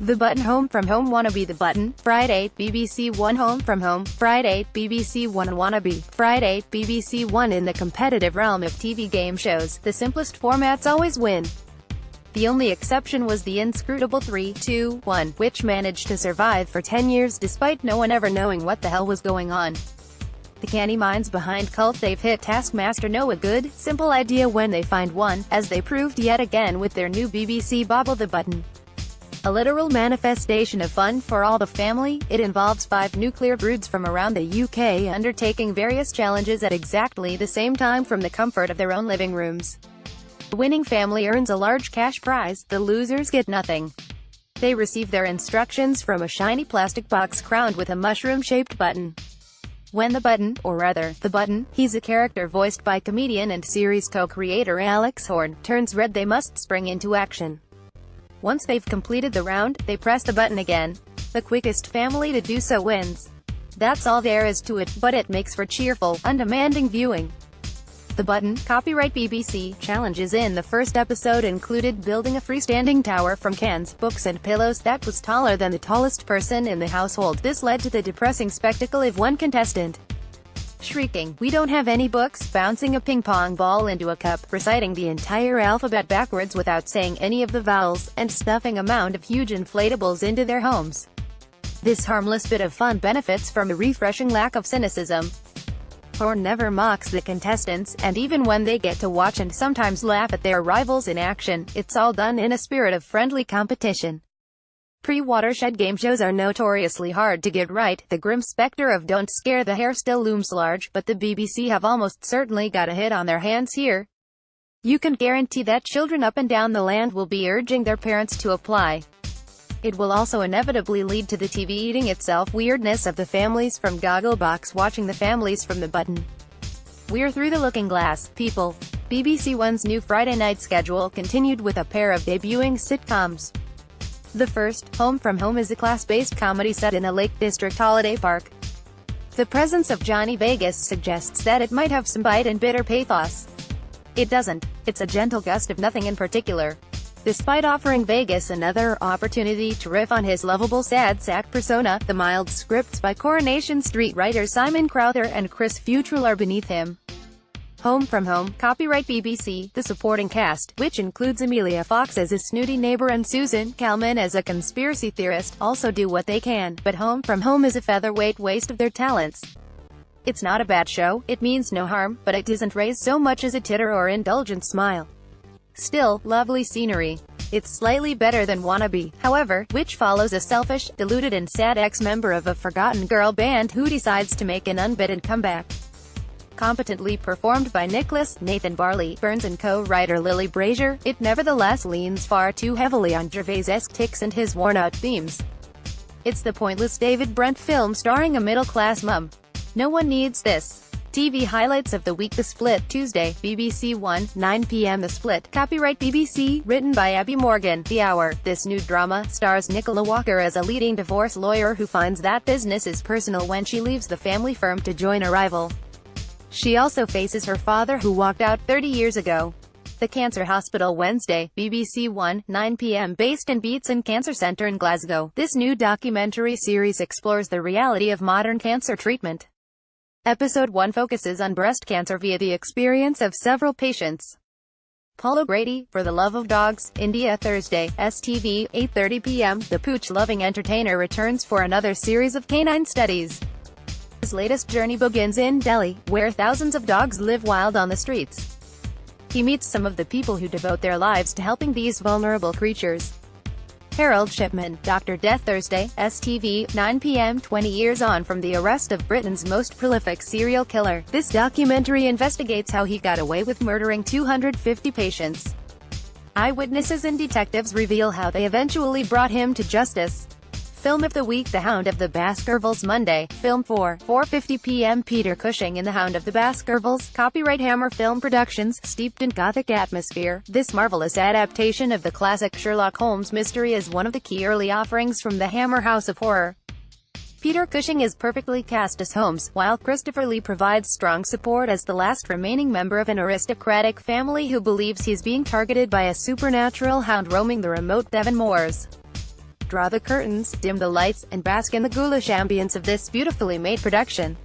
The Button Home from Home Wannabe. The Button, Friday, BBC One. Home from Home, Friday, BBC One. Wannabe, Friday, BBC One. In the competitive realm of TV game shows, the simplest formats always win. The only exception was the inscrutable 3-2-1, which managed to survive for 10 years despite no one ever knowing what the hell was going on. The canny minds behind cult they've hit Taskmaster know a good, simple idea when they find one, as they proved yet again with their new BBC bauble. The Button, a literal manifestation of fun for all the family, it involves 5 nuclear broods from around the UK undertaking various challenges at exactly the same time from the comfort of their own living rooms. The winning family earns a large cash prize, the losers get nothing. They receive their instructions from a shiny plastic box crowned with a mushroom-shaped button. When the Button, or rather, the Button, he's a character voiced by comedian and series co-creator Alex Horne, turns red, they must spring into action. Once they've completed the round, they press the button again. The quickest family to do so wins. That's all there is to it, but it makes for cheerful, undemanding viewing. The Button, copyright BBC, challenges in the first episode included building a freestanding tower from cans, books and pillows that was taller than the tallest person in the household. This led to the depressing spectacle of one contestant shrieking, "We don't have any books," bouncing a ping-pong ball into a cup, reciting the entire alphabet backwards without saying any of the vowels, and stuffing a mound of huge inflatables into their homes. This harmless bit of fun benefits from a refreshing lack of cynicism. Horne never mocks the contestants, and even when they get to watch and sometimes laugh at their rivals in action, it's all done in a spirit of friendly competition. Pre-watershed game shows are notoriously hard to get right. The grim specter of Don't Scare the Hair still looms large, but the BBC have almost certainly got a hit on their hands here. You can guarantee that children up and down the land will be urging their parents to apply. It will also inevitably lead to the TV eating itself weirdness of the families from Gogglebox watching the families from the Button. We're through the looking glass, people. BBC One's new Friday night schedule continued with a pair of debuting sitcoms. The first, Home from Home, is a class-based comedy set in a Lake District holiday park. The presence of Johnny Vegas suggests that it might have some bite and bitter pathos. It doesn't. It's a gentle gust of nothing in particular. Despite offering Vegas another opportunity to riff on his lovable sad sack persona, the mild scripts by Coronation Street writers Simon Crowther and Chris Futrell are beneath him. Home from Home, copyright BBC, the supporting cast, which includes Emilia Fox as a snooty neighbor and Susan Calman as a conspiracy theorist, also do what they can, but Home from Home is a featherweight waste of their talents. It's not a bad show, it means no harm, but it doesn't raise so much as a titter or indulgent smile. Still, lovely scenery. It's slightly better than Wannabe, however, which follows a selfish, deluded and sad ex-member of a forgotten girl band who decides to make an unbidden comeback. Competently performed by Nicholas, Nathan Barley, Burns and co-writer Lily Brazier, it nevertheless leans far too heavily on Gervais-esque tics and his worn-out themes. It's the pointless David Brent film starring a middle-class mum. No one needs this. TV highlights of the week. The Split, Tuesday, BBC One, 9 p.m. The Split, copyright BBC, written by Abby Morgan. The Hour, this new drama, stars Nicola Walker as a leading divorce lawyer who finds that business is personal when she leaves the family firm to join a rival. She also faces her father who walked out 30 years ago. The Cancer Hospital, Wednesday, BBC One, 9 p.m. Based in Beatson Cancer Centre in Glasgow, this new documentary series explores the reality of modern cancer treatment. Episode 1 focuses on breast cancer via the experience of several patients. Paul O'Grady, For the Love of Dogs, India, Thursday, STV, 8:30 p.m. The pooch-loving entertainer returns for another series of canine studies. His latest journey begins in Delhi, where thousands of dogs live wild on the streets. He meets some of the people who devote their lives to helping these vulnerable creatures. Harold Shipman, Dr. Death, Thursday, STV, 9 p.m. 20 years on from the arrest of Britain's most prolific serial killer, this documentary investigates how he got away with murdering 250 patients. Eyewitnesses and detectives reveal how they eventually brought him to justice. Film of the Week, The Hound of the Baskervilles, Monday, Film 4:50 p.m. Peter Cushing in The Hound of the Baskervilles, copyright Hammer Film Productions, steeped in gothic atmosphere. This marvelous adaptation of the classic Sherlock Holmes mystery is one of the key early offerings from the Hammer House of Horror. Peter Cushing is perfectly cast as Holmes, while Christopher Lee provides strong support as the last remaining member of an aristocratic family who believes he's being targeted by a supernatural hound roaming the remote Devon moors. draw the curtains, dim the lights, and bask in the ghoulish ambience of this beautifully made production.